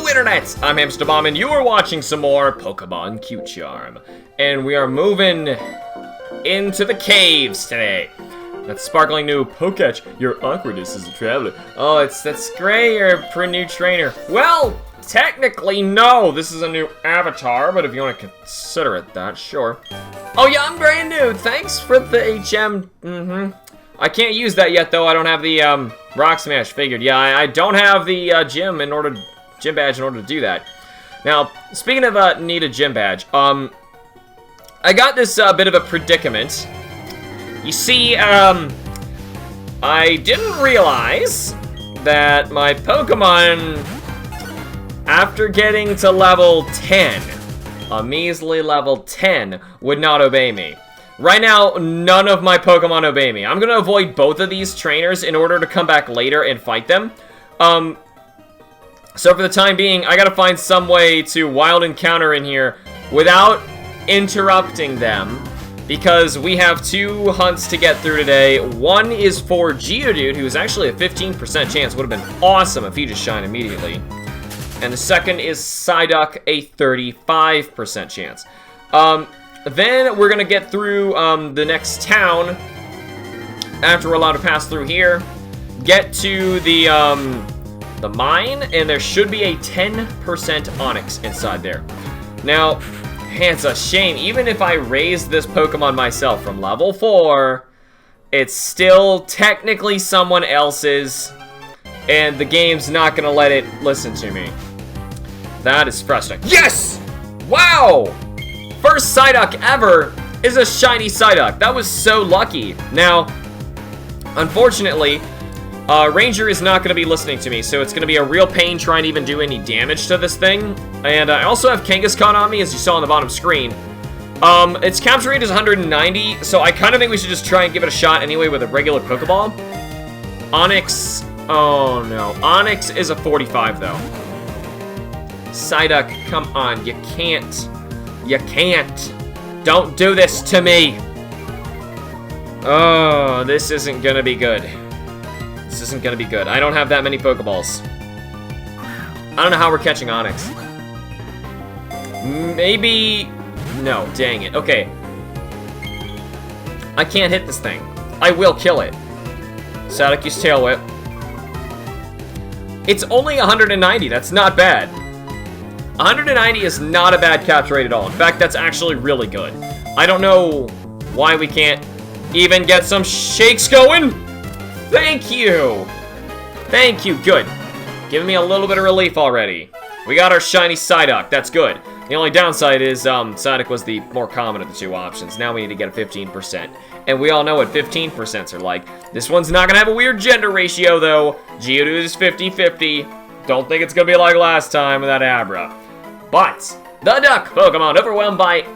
Internet! I'm HamsterBomb, and you are watching some more Pokemon Q-Charm. And we are moving into the caves today. That sparkling new Poketch, your awkwardness as a traveler. Oh, that's great, you're a pretty new trainer. Well, technically, no. This is a new avatar, but if you want to consider it that, sure. Oh yeah, I'm brand new. Thanks for the HM. I can't use that yet, though. I don't have the Rock Smash figured. Yeah, I don't have the gym badge in order to do that. Now, speaking of need a gym badge, I got this bit of a predicament. You see, I didn't realize that my Pokemon, after getting to level 10, a measly level 10, would not obey me. Right now, none of my Pokemon obey me. I'm gonna avoid both of these trainers in order to come back later and fight them. So for the time being, I gotta find some way to wild encounter in here without interrupting them, because we have 2 hunts to get through today. One is for Geodude, who's actually a 15% chance. Would have been awesome if he just shined immediately. And the second is Psyduck, a 35% chance. Then we're gonna get through the next town after we're allowed to pass through here. Get to the mine, and there should be a 10% Onix inside there. Now, it's a shame. Even if I raise this Pokemon myself from level 4, it's still technically someone else's, and the game's not gonna let it listen to me. That is frustrating. Yes! Wow! First Psyduck ever is a shiny Psyduck. That was so lucky. Now, unfortunately, Ranger is not going to be listening to me, so it's going to be a real pain trying to even do any damage to this thing. And I also have Kangaskhan on me, as you saw on the bottom screen. Its capture rate is 190, so I kind of think we should just try and give it a shot anyway with a regular Pokeball. Onix, oh no. Onix is a 45, though. Psyduck, come on, you can't. You can't. Don't do this to me. Oh, this isn't gonna be good. This isn't gonna be good. I don't have that many Pokeballs. I don't know how we're catching Onix. Maybe... No, dang it. Okay. I can't hit this thing. I will kill it. Psyduck, use Tail Whip. It's only 190. That's not bad. 190 is not a bad capture rate at all. In fact, that's actually really good. I don't know why we can't even get some shakes going. Thank you. Thank you. Good. Giving me a little bit of relief already. We got our shiny Psyduck. That's good. The only downside is Psyduck was the more common of the 2 options. Now we need to get a 15%. And we all know what 15% are like. This one's not going to have a weird gender ratio, though. Geodude is 50-50. Don't think it's going to be like last time with that Abra. But the duck Pokemon, overwhelmed by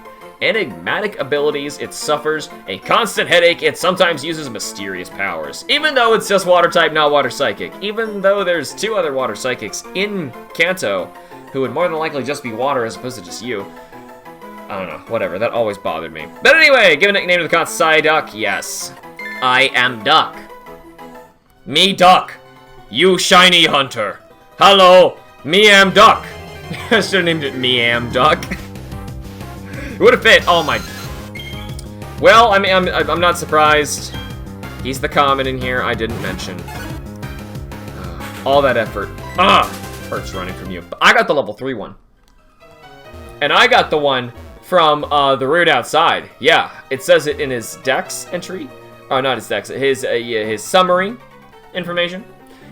enigmatic abilities, it suffers a constant headache. It sometimes uses mysterious powers, even though it's just water type, not water psychic. Even though there's 2 other water psychics in Kanto who would more than likely just be water as opposed to just you. I don't know, whatever, that always bothered me. But anyway, give a nickname to the con Psyduck. Yes, I am Duck. Me Duck, you shiny hunter. Hello, me am Duck. I should have named it Meam Duck. It would have fit. Oh my. Well, I mean, I'm not surprised. He's the common in here. I didn't mention. All that effort. Hurts running from you. But I got the level 3 one. And I got the one from the route outside. Yeah, it says it in his Dex entry. Oh, not his Dex. His summary information.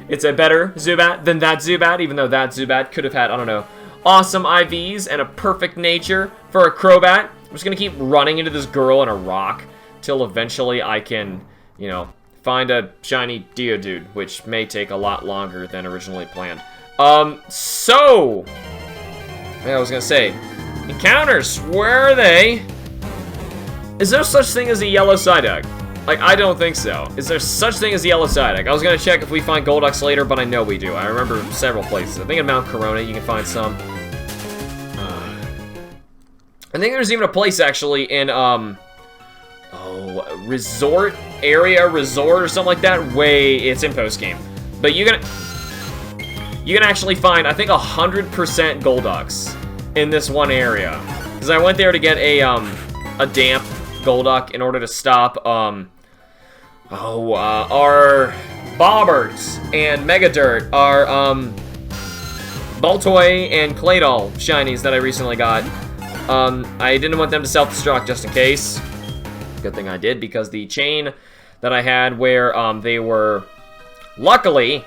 It's a better Zubat than that Zubat, even though that Zubat could have had, I don't know, awesome IVs and a perfect nature for a Crobat. I'm just gonna keep running into this girl and a rock till eventually I can, you know, find a shiny Geodude, which may take a lot longer than originally planned. So, I was gonna say, encounters, where are they? Is there such thing as a yellow Psyduck? Like, I don't think so. Is there such thing as a yellow Psyduck? I was gonna check if we find Golducks later, but I know we do. I remember several places. I think in Mount Corona you can find some. I think there's even a place actually in resort area, resort or something like that. It's in post game. But you you can actually find, I think, 100% Golducks in this one area. Because I went there to get a damp Golduck in order to stop, our Bobbert and Megadirt, our, Baltoy and Claydol shinies that I recently got. I didn't want them to self-destruct just in case. Good thing I did, because the chain that I had where, they were, luckily,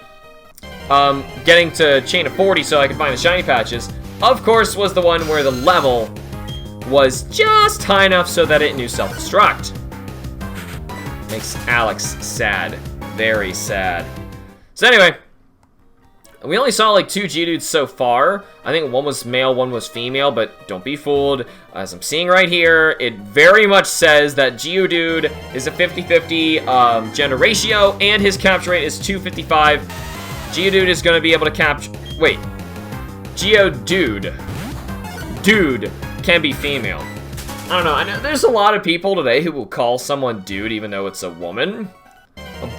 getting to chain of 40 so I could find the shiny patches, of course, was the one where the level was just high enough so that it knew self-destruct. Makes Alex sad. Very sad. So anyway, we only saw like 2 Geodudes so far. I think one was male, one was female, but don't be fooled. As I'm seeing right here, it very much says that Geodude is a 50-50 gender ratio, and his capture rate is 255. Geodude is going to be able to capture... Wait. Geodude. Dude can be female. I don't know. I know there's a lot of people today who will call someone dude even though it's a woman.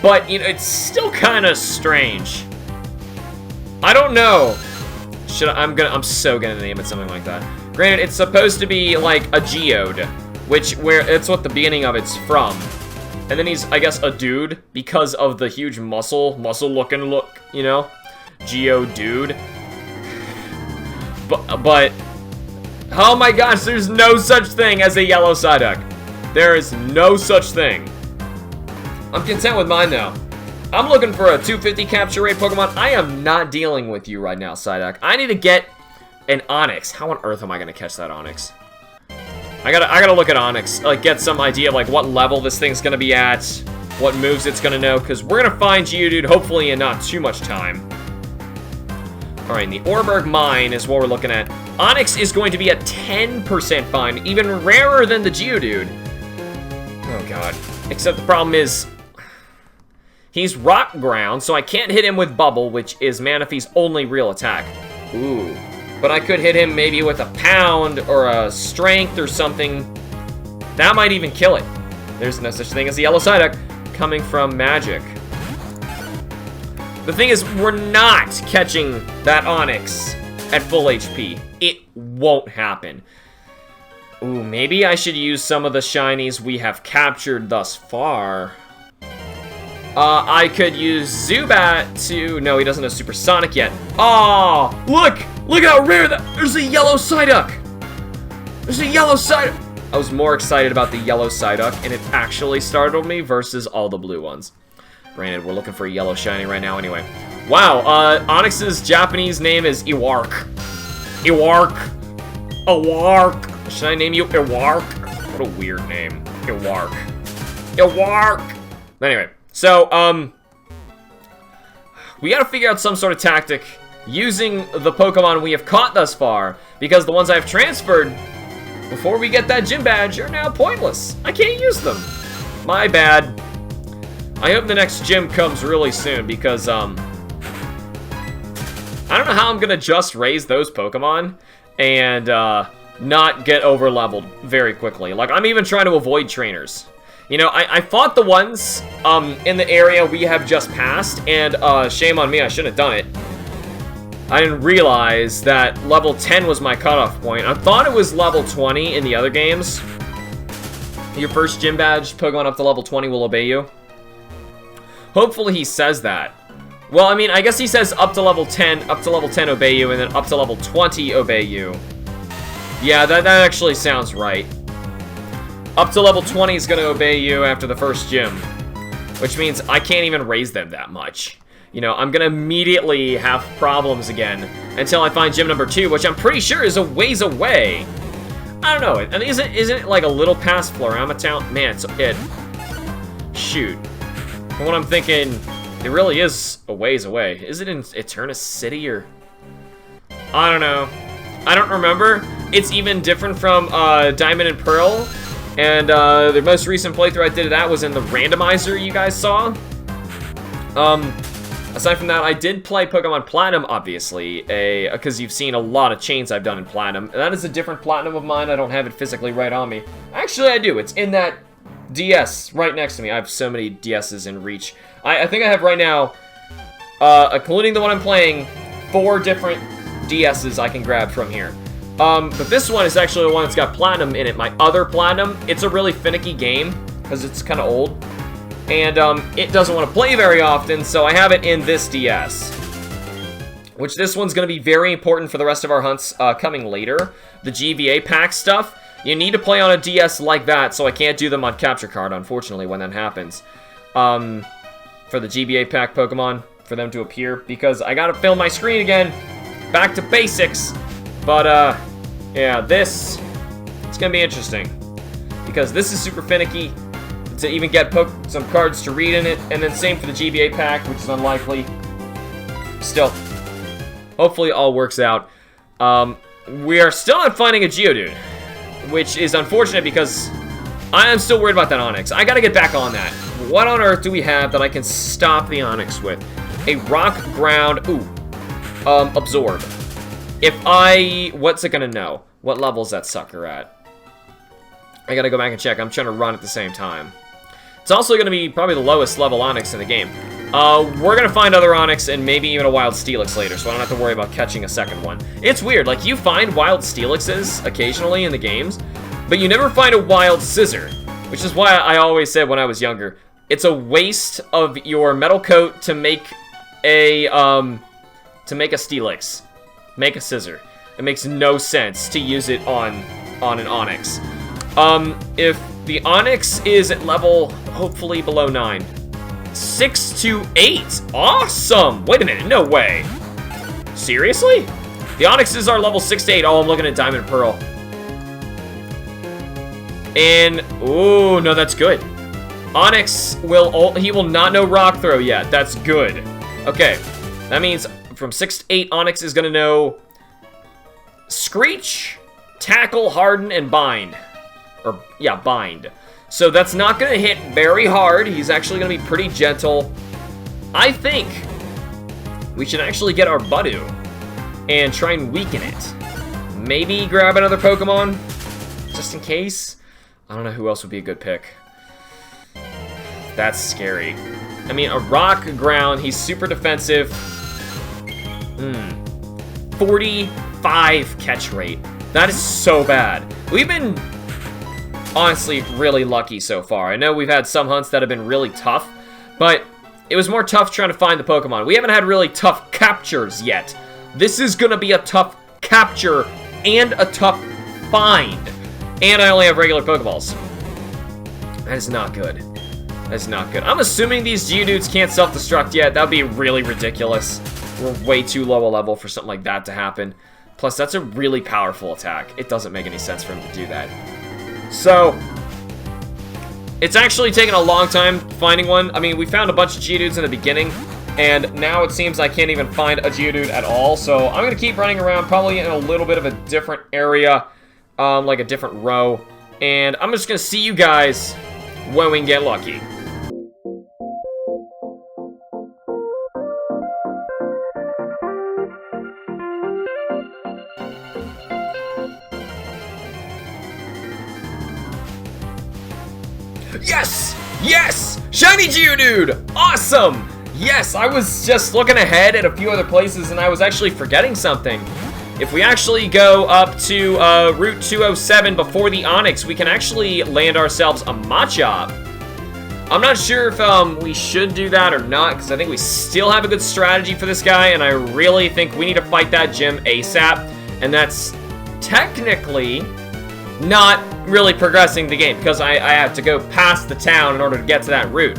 But, you know, it's still kind of strange. I don't know. I'm so gonna name it something like that. Granted, it's supposed to be like a Geode, where it's what the beginning of it's from. And then he's, I guess, a dude because of the huge muscle-looking look, you know? Geodude. But, oh my gosh, there's no such thing as a yellow Psyduck. There is no such thing. I'm content with mine, though. I'm looking for a 250 capture rate Pokemon. I am not dealing with you right now, Psyduck. I need to get an Onix. How on earth am I gonna catch that Onix? I gotta look at Onix, like get some idea of like what level this thing's gonna be at, what moves it's gonna know, because we're gonna find Geodude hopefully in not too much time. Alright, the Orberg Mine is what we're looking at. Onix is going to be a 10% find, even rarer than the Geodude. Oh god. Except the problem is, he's Rock Ground, so I can't hit him with Bubble, which is Manaphy's only real attack. Ooh. But I could hit him maybe with a Pound or a Strength or something. That might even kill it. There's no such thing as a yellow Psyduck coming from Magic. The thing is, we're not catching that Onix at full HP. It won't happen. Ooh, maybe I should use some of the shinies we have captured thus far. I could use Zubat to... No, he doesn't have Supersonic yet. Oh, look! Look how rare that... There's a yellow Psyduck! There's a yellow Psyduck! I was more excited about the yellow Psyduck, and it actually startled me versus all the blue ones. Granted, we're looking for a yellow shiny right now anyway. Wow, Onix's Japanese name is Iwark. Iwark. Iwark. Should I name you Iwark? What a weird name. Iwark. Iwark! Anyway. So, we gotta figure out some sort of tactic using the Pokemon we have caught thus far, because the ones I've transferred before we get that gym badge are now pointless. I can't use them. My bad. I hope the next gym comes really soon, because, I don't know how I'm gonna just raise those Pokemon and, not get over-leveled very quickly. Like, I'm even trying to avoid trainers. You know, I fought the ones in the area we have just passed, and shame on me, I shouldn't have done it. I didn't realize that level 10 was my cutoff point. I thought it was level 20 in the other games. Your first gym badge, Pokemon up to level 20 will obey you. Hopefully he says that. Well, I mean, I guess he says up to level 10 obey you, and then up to level 20 obey you. Yeah, that actually sounds right. Up to level 20 is going to obey you after the first gym, which means I can't even raise them that much. You know, I'm going to immediately have problems again until I find gym number 2, which I'm pretty sure is a ways away. I don't know. And isn't it like a little past Florama Town? Man, shoot. From what I'm thinking, it really is a ways away. Is it in Eternus City or... I don't know. I don't remember. It's even different from Diamond and Pearl. And the most recent playthrough I did of that was in the randomizer you guys saw. Aside from that, I did play Pokemon Platinum, obviously, because you've seen a lot of chains I've done in Platinum. And that is a different Platinum of mine. I don't have it physically right on me. Actually, I do. It's in that DS right next to me. I have so many DSs in reach. I think I have right now, including the one I'm playing, 4 different DSs I can grab from here. But this one is actually the one that's got Platinum in it. My other Platinum, it's a really finicky game, because it's kind of old. And it doesn't want to play very often, so I have it in this DS. Which this one's going to be very important for the rest of our hunts coming later. The GVA pack stuff. You need to play on a DS like that, so I can't do them on Capture Card, unfortunately, when that happens. For the GVA pack Pokemon, for them to appear, because I gotta fill my screen again. Back to basics. But, yeah, it's gonna be interesting. Because this is super finicky to even get some cards to read in it, and then same for the GVA pack, which is unlikely. Still, hopefully all works out. We are still not finding a Geodude, which is unfortunate because I am still worried about that Onix. I gotta get back on that. What on earth do we have that I can stop the Onix with? A Rock, Ground, Absorb. What's it gonna know? What level is that sucker at? I gotta go back and check. I'm trying to run at the same time. It's also gonna be probably the lowest level Onix in the game. We're gonna find other Onix and maybe even a Wild Steelix later, so I don't have to worry about catching a second one. It's weird, like, you find Wild Steelixes occasionally in the games, but you never find a Wild Scizor, which is why I always said when I was younger, it's a waste of your metal coat to make a Steelix. Make a Scizor. It makes no sense to use it on an Onix. If the Onix is at level, hopefully below 9. 6 to 8. Awesome! Wait a minute, no way. Seriously? The Onixes are level 6 to 8. Oh, I'm looking at Diamond and Pearl. And, ooh, no, that's good. Onix he will not know Rock Throw yet. That's good. Okay, that means from 6 to 8, Onix is gonna know Screech, Tackle, Harden, and Bind. Or, yeah, Bind. So that's not going to hit very hard. He's actually going to be pretty gentle. I think we should actually get our Budu and try and weaken it. Maybe grab another Pokemon, just in case. I don't know who else would be a good pick. That's scary. I mean, a Rock, Ground, he's super defensive. 45 catch rate. That is so bad. We've been honestly really lucky so far. I know we've had some hunts that have been really tough, but it was more tough trying to find the Pokemon. We haven't had really tough captures yet. This is gonna be a tough capture and a tough find. And I only have regular Pokeballs. That is not good. That is not good. I'm assuming these Geodudes can't self-destruct yet. That would be really ridiculous. We're way too low a level for something like that to happen. Plus, that's a really powerful attack. It doesn't make any sense for him to do that. So, it's actually taken a long time finding one. I mean, we found a bunch of Geodudes in the beginning, and now it seems I can't even find a Geodude at all. So, I'm going to keep running around, probably in a little bit of a different area, like a different row. And I'm just going to see you guys when we can get lucky. Yes! Yes! Shiny Geodude! Awesome! Yes, I was just looking ahead at a few other places and I was actually forgetting something. If we actually go up to Route 207 before the Onix, we can actually land ourselves a Machop. I'm not sure if we should do that or not, because I think we still have a good strategy for this guy, and I really think we need to fight that gym ASAP. And that's technically not really progressing the game, because I have to go past the town in order to get to that route.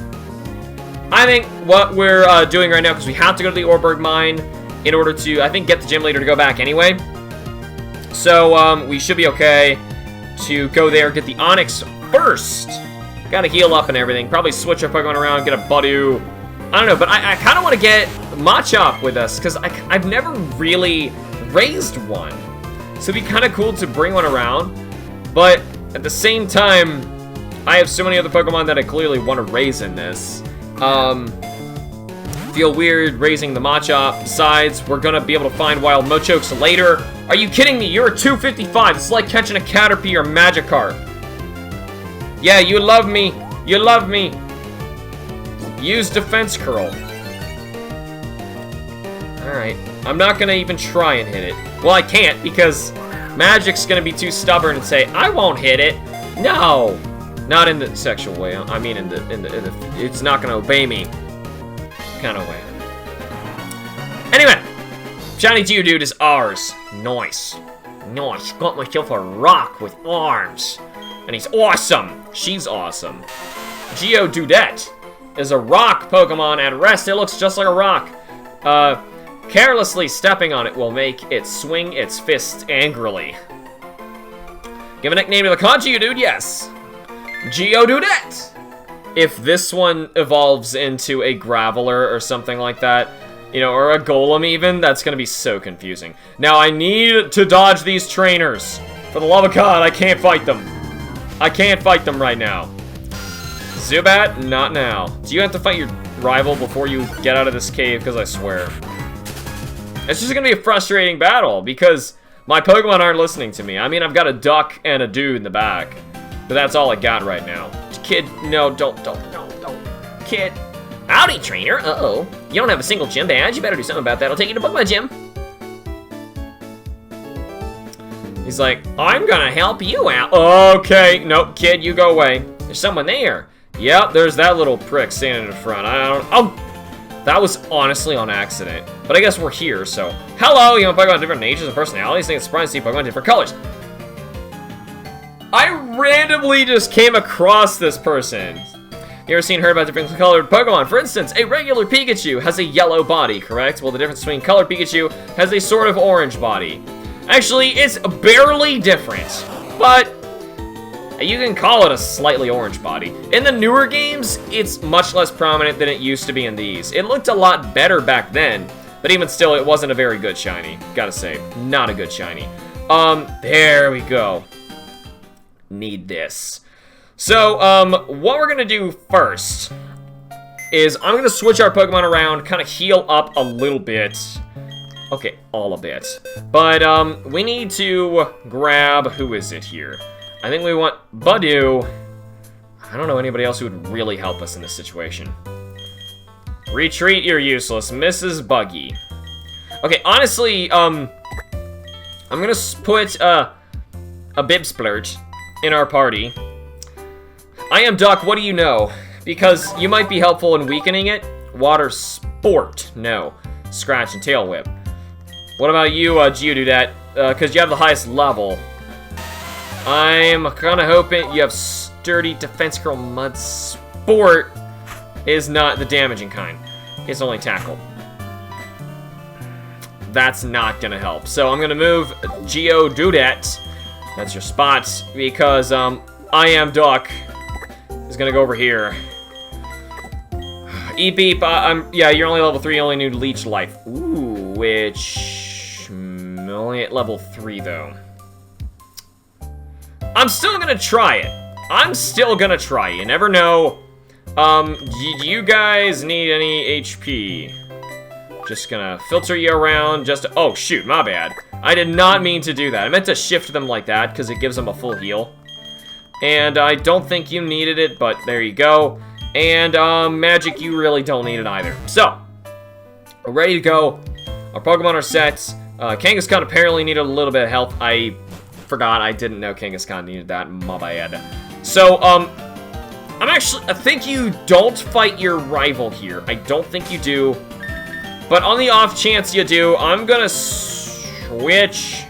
I think what we're doing right now, because we have to go to the Orberg Mine in order to, I think, get the gym leader to go back anyway. So, we should be okay to go there, get the Onix first. Gotta heal up and everything. Probably switch our Pokemon around, get a Budu. I don't know, but I kind of want to get Machop with us, because I've never really raised one. So it'd be kind of cool to bring one around. But at the same time, I have so many other Pokemon that I clearly want to raise in this. Feel weird raising the Machop. Besides, we're gonna be able to find wild Mochokes later. Are you kidding me? You're a 255. It's like catching a Caterpie or Magikarp. Yeah, you love me. You love me. Use Defense Curl. Alright. I'm not gonna even try and hit it. Well, I can't because Magic's gonna be too stubborn and say, I won't hit it. No, not in the sexual way. I mean, in the it's not gonna obey me kind of way. Anyway, Shiny Geodude is ours. Nice. Nice. Got myself a rock with arms. And he's awesome. She's awesome. Geodudette is a rock Pokemon at rest. It looks just like a rock. Carelessly stepping on it will make it swing its fists angrily. Give a nickname to the con Geodude, yes. Geodudette. If this one evolves into a Graveler or something like that, you know, or a Golem even, that's gonna be so confusing. Now, I need to dodge these trainers. For the love of God, I can't fight them. I can't fight them right now. Zubat, not now. Do you have to fight your rival before you get out of this cave? Because I swear. It's just gonna be a frustrating battle, because my Pokemon aren't listening to me. I mean, I've got a duck and a dude in the back. But that's all I got right now. Kid, no, don't. Kid. Howdy, trainer. Uh-oh. You don't have a single gym badge. You better do something about that. I'll take you to Pokemon Gym. He's like, I'm gonna help you out. Okay, nope, kid, you go away. There's someone there. Yep, there's that little prick standing in front. I don't, oh, that was honestly on accident. But I guess we're here, so. Hello, you want Pokemon different natures and personalities? I think it's surprising to see Pokemon different colors. I randomly just came across this person. You ever heard about different colored Pokemon? For instance, a regular Pikachu has a yellow body, correct? Well, the difference between colored Pikachu has a sort of orange body. Actually, it's barely different, but you can call it a slightly orange body. In the newer games, it's much less prominent than it used to be in these. It looked a lot better back then, but even still, it wasn't a very good shiny. Gotta say, not a good shiny. There we go. Need this. So, what we're gonna do first is I'm gonna switch our Pokemon around, kind of heal up a little bit. Okay, all a bit. But, we need to grab, who is it here? I think we want Budew. I don't know anybody else who would really help us in this situation. Retreat, you're useless. Mrs. Buggy. Okay, honestly, I'm gonna put, a Bibsplurt in our party. I am Duck, what do you know? Because you might be helpful in weakening it. Water Sport, no. Scratch and Tail Whip. What about you, Geodude? Because you have the highest level. I'm kind of hoping you have Sturdy, Defense Curl, Mud Sport is not the damaging kind. It's only Tackle. That's not gonna help. So I'm gonna move Geodude. That's your spot, because I am Duck is gonna go over here. Eep beep, yeah, you're only level 3, you only need Leech Life. Ooh, which only at level 3 though. I'm still gonna try it. I'm still gonna try. You never know. Do you guys need any HP? Just gonna filter you around just to, oh shoot, my bad. I did not mean to do that. I meant to shift them like that because it gives them a full heal. And I don't think you needed it, but there you go. And Magic, you really don't need it either. So, we're ready to go. Our Pokemon are set. Kangaskhan apparently needed a little bit of health. I forgot, I didn't know Kangaskhan needed that, my bad. So, I think you don't fight your rival here. I don't think you do. But on the off chance you do, I'm gonna switch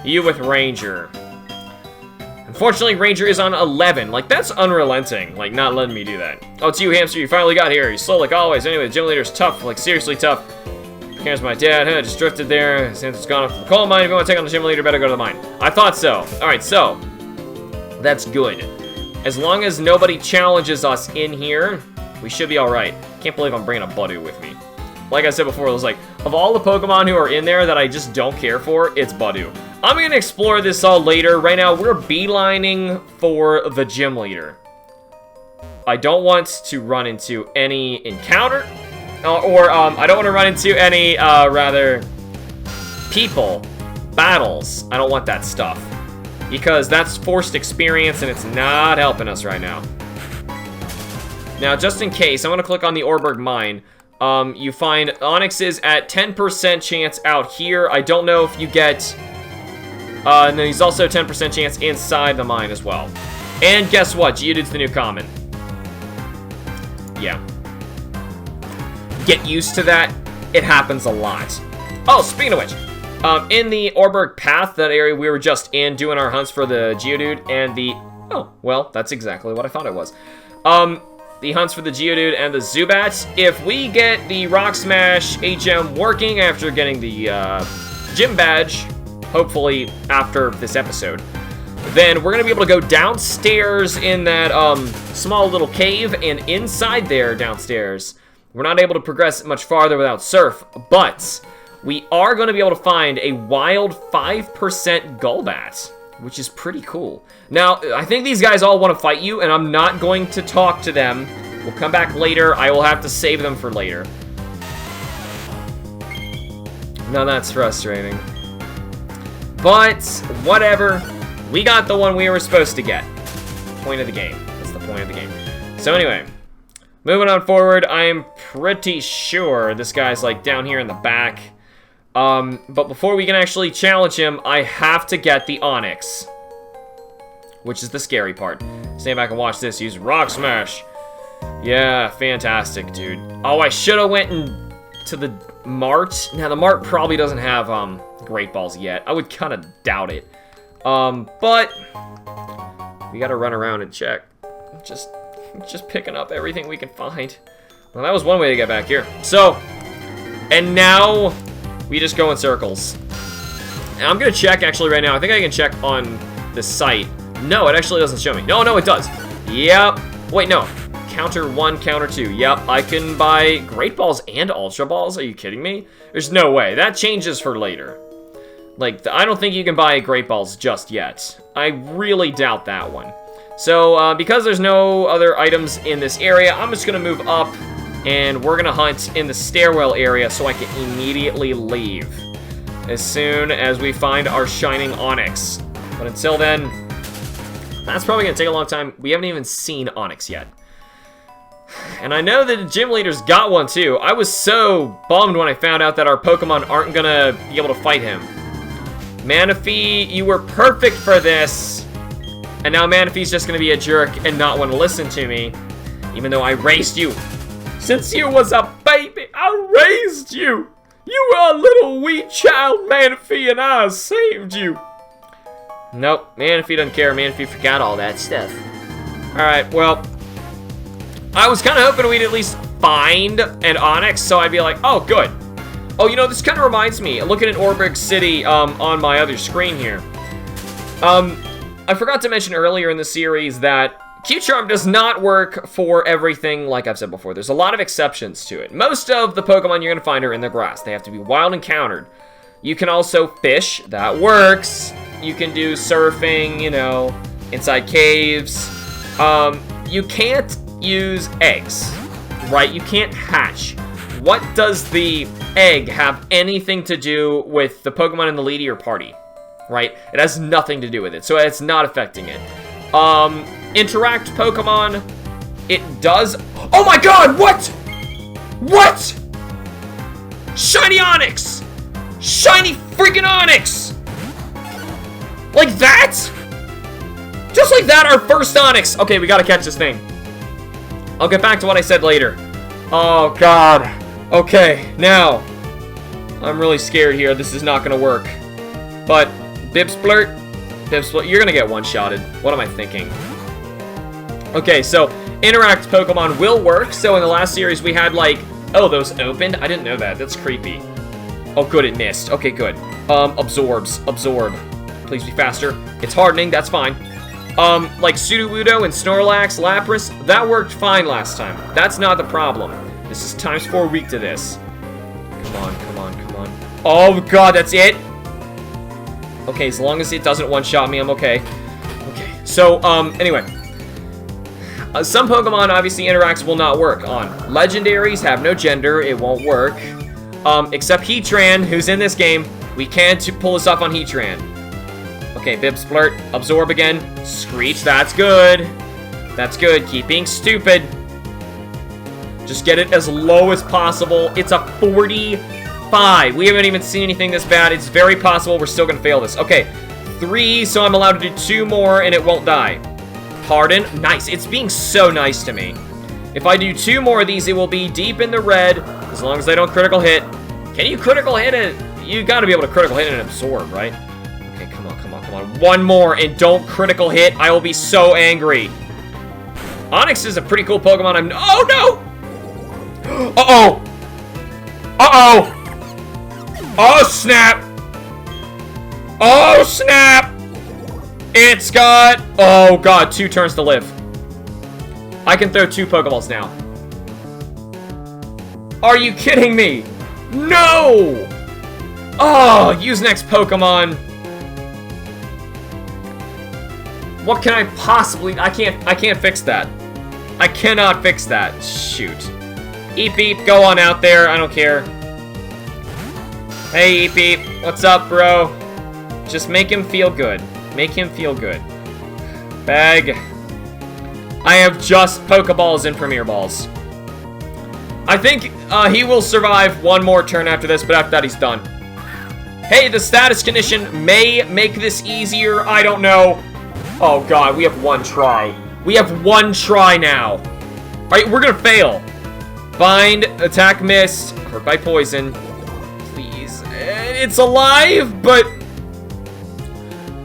you with Ranger. Unfortunately, Ranger is on 11. Like, that's unrelenting. Like, not letting me do that. Oh, it's you, Hamster. You finally got here. You're slow like always. Anyway, the gym leader's tough. Like, seriously tough. Here's my dad. Huh, just drifted there. Since it's gone off to the coal mine. If you want to take on the gym leader, better go to the mine. I thought so. Alright, so. That's good. As long as nobody challenges us in here, we should be alright. Can't believe I'm bringing a Budew with me. Like I said before, it was like, of all the Pokemon who are in there that I just don't care for, it's Budew. I'm going to explore this all later. Right now, we're beelining for the gym leader. I don't want to run into any encounter, or I don't want to run into any, people, battles. I don't want that stuff. Because that's forced experience, and it's not helping us right now. Now, just in case, I'm going to click on the Orberg Mine. You find Onix is at 10% chance out here. I don't know if you get... and then he's also 10% chance inside the mine as well. And guess what? Geodude's the new common. Yeah. Get used to that. It happens a lot. Oh, speaking of which, in the Orberg Path, that area we were just in, doing our hunts for the Geodude and the... Oh, well, that's exactly what I thought it was. The hunts for the Geodude and the Zubat. If we get the Rock Smash HM working after getting the gym badge, hopefully after this episode, then we're going to be able to go downstairs in that small little cave, and inside there downstairs, we're not able to progress much farther without Surf, but we are going to be able to find a wild 5% Golbat, which is pretty cool. Now, I think these guys all want to fight you, and I'm not going to talk to them. We'll come back later. I will have to save them for later. Now that's frustrating. But, whatever. We got the one we were supposed to get. Point of the game. That's the point of the game. So anyway, moving on forward, I am pretty sure this guy's like down here in the back. But before we can actually challenge him, I have to get the Onix, which is the scary part. Stand back and watch this. Use Rock Smash. Yeah, fantastic, dude. Oh, I should have went to the Mart. Now, the Mart probably doesn't have Great Balls yet. I would kind of doubt it. But we gotta run around and check. Just picking up everything we can find. Well, that was one way to get back here. So, and now we just go in circles. And I'm gonna check actually right now. I think I can check on the site. No, it actually doesn't show me. No, it does. Yep. Wait, no. Counter 1, counter 2. Yep, I can buy Great Balls and Ultra Balls. Are you kidding me? There's no way. That changes for later. Like, I don't think you can buy Great Balls just yet. I really doubt that one. So, because there's no other items in this area, I'm just going to move up, and we're going to hunt in the stairwell area so I can immediately leave as soon as we find our Shining Onix. But until then, that's probably going to take a long time. We haven't even seen Onix yet. And I know that the gym leader's got one, too. I was so bummed when I found out that our Pokemon aren't going to be able to fight him. Manaphy, you were perfect for this. And now Manaphy's just going to be a jerk and not want to listen to me. Even though I raised you. Since you was a baby, I raised you. You were a little wee child, Manaphy, and I saved you. Nope, Manaphy doesn't care. Manaphy forgot all that stuff. Alright, well, I was kind of hoping we'd at least find an Onix, so I'd be like, oh, good. Oh, you know, this kind of reminds me. Looking at Orberg City on my other screen here. I forgot to mention earlier in the series that Q-Charm does not work for everything, like I've said before. There's a lot of exceptions to it. Most of the Pokemon you're going to find are in the grass. They have to be wild encountered. You can also fish. That works. You can do surfing, you know, inside caves. You can't use eggs, right? You can't hatch. What does the egg have anything to do with the Pokemon in the lead of your party, right? It has nothing to do with it, so it's not affecting it. Interact Pokemon, it does. Oh my god, what? What? Shiny Onix! Shiny freaking Onix! Like that? Just like that, our first Onix. Okay, we gotta catch this thing. I'll get back to what I said later. Oh god. Okay, now, I'm really scared here. This is not gonna work. But, Bibsplurt, you're gonna get one-shotted. What am I thinking? Okay, so, Interact Pokemon will work. So in the last series we had like, oh, those opened? I didn't know that. That's creepy. Oh, good, it missed. Okay, good. Absorb. Please be faster. It's hardening, that's fine. Like Sudowoodo and Snorlax, Lapras, that worked fine last time. That's not the problem. This is ×4 weak to this. Come on. Oh god, that's it? Okay, as long as it doesn't one-shot me, I'm okay. Okay, so, anyway. Some Pokemon, obviously, Interacts will not work on. Legendaries have no gender, it won't work. Except Heatran, who's in this game. We can't pull this off on Heatran. Okay, Bibsplurt, absorb again. Screech, that's good. That's good, keep being stupid. Just get it as low as possible. It's a 45. We haven't even seen anything this bad. It's very possible we're still gonna fail this. Okay, 3, so I'm allowed to do 2 more and it won't die. Pardon. Nice. It's being so nice to me. If I do 2 more of these, it will be deep in the red, as long as I don't critical hit. Can you critical hit it? You gotta be able to critical hit and absorb, right? Okay, come on, come on, come on. 1 more, and don't critical hit. I will be so angry. Onix is a pretty cool Pokemon. Oh, no! Uh-oh! Uh-oh! Oh, snap! Oh, snap! It's got... Oh, God, 2 turns to live. I can throw 2 Pokeballs now. Are you kidding me? No! Oh, use next Pokemon. What can I possibly... I can't fix that. I cannot fix that. Shoot. Eep Beep, go on out there. I don't care. Hey, Eep Beep. What's up, bro? Just make him feel good. Make him feel good. Bag. I have just Pokeballs and Premier Balls. I think he will survive 1 more turn after this, but after that he's done. Hey, the status condition may make this easier. I don't know. Oh, God, we have 1 try. We have 1 try now. All right, we're going to fail. Bind, attack missed, hurt by poison. Please. It's alive, but...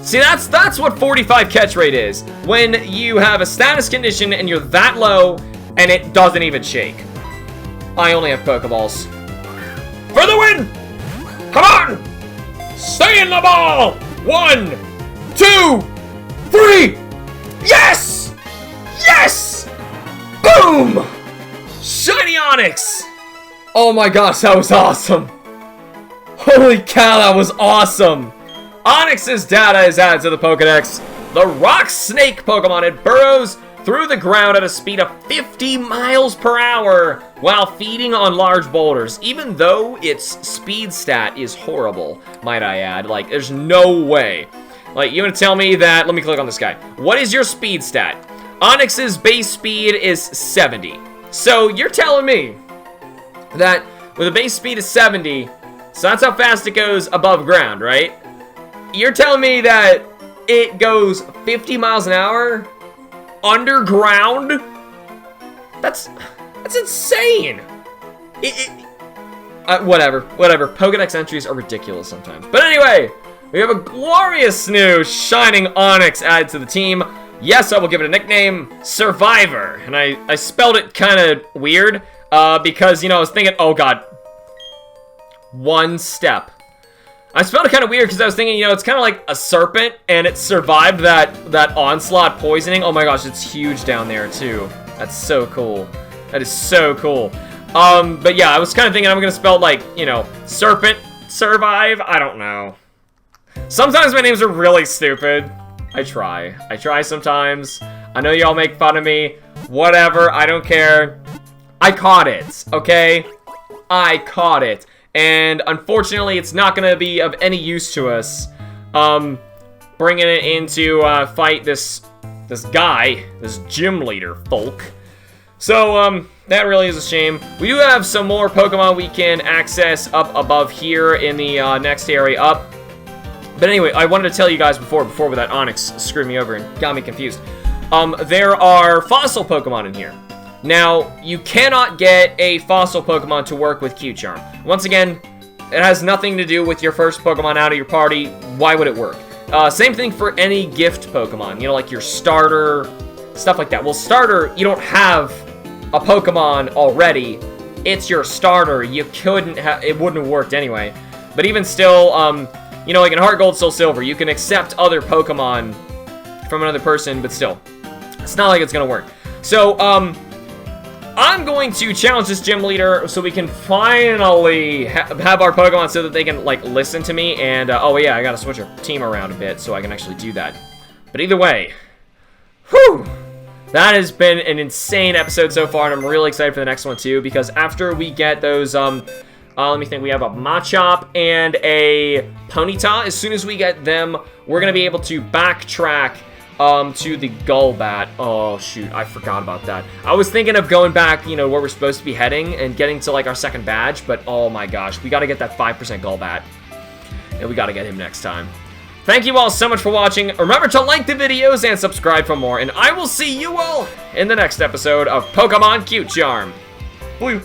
See, that's what 45 catch rate is. When you have a status condition and you're that low, and it doesn't even shake. I only have Pokeballs. For the win! Come on! Stay in the ball! 1, 2, 3! Yes! Yes! Boom! Shiny Onix! Oh my gosh, that was awesome. Holy cow, that was awesome. Onix's data is added to the Pokedex. The Rock Snake Pokemon, it burrows through the ground at a speed of 50 miles per hour while feeding on large boulders, even though its speed stat is horrible, might I add. Like, there's no way. Like, you gonna tell me that... Let me click on this guy. What is your speed stat? Onix's base speed is 70. So, you're telling me that with a base speed of 70, so that's how fast it goes above ground, right? You're telling me that it goes 50 miles an hour underground? That's insane. Whatever. Pokedex entries are ridiculous sometimes. But anyway, we have a glorious new Shining Onix added to the team. Yes, I will give it a nickname, Survivor. And I spelled it kind of weird because, you know, I was thinking, oh God, 1 step. I spelled it kind of weird because I was thinking, you know, it's kind of like a serpent, and it survived that onslaught poisoning. Oh my gosh, it's huge down there too. That's so cool. That is so cool. But yeah, I was kind of thinking I'm gonna spell it like, you know, serpent, survive. I don't know. Sometimes my names are really stupid. I try sometimes. I know y'all make fun of me. Whatever, I don't care. I caught it, okay? I caught it. And unfortunately, it's not going to be of any use to us, bringing it into fight this guy, this gym leader folk. So that really is a shame. We do have some more Pokemon we can access up above here in the next area up. But anyway, I wanted to tell you guys before that Onix screwed me over and got me confused. There are fossil Pokemon in here. Now, you cannot get a fossil Pokemon to work with Q-Charm. Once again, it has nothing to do with your first Pokemon out of your party. Why would it work? Same thing for any gift Pokemon. You know, like your starter, stuff like that. Well, starter, you don't have a Pokemon already. It's your starter. You couldn't have... It wouldn't have worked anyway. But even still, you know, like in Heart Gold, Soul Silver, you can accept other Pokemon from another person, but still. It's not like it's gonna work. So, I'm going to challenge this gym leader so we can finally have our Pokemon so that they can, like, listen to me. And, oh yeah, I gotta switch our team around a bit so I can actually do that. But either way, whew, that has been an insane episode so far, and I'm really excited for the next one too, because after we get those, let me think, we have a Machop and a Ponyta. As soon as we get them, we're gonna be able to backtrack to the Gullbat. Oh, shoot, I forgot about that. I was thinking of going back, you know, where we're supposed to be heading and getting to, like, our second badge, but oh my gosh, we gotta get that 5% Gullbat. And we gotta get him next time. Thank you all so much for watching. Remember to like the videos and subscribe for more, and I will see you all in the next episode of Pokemon Cute Charm. Blue.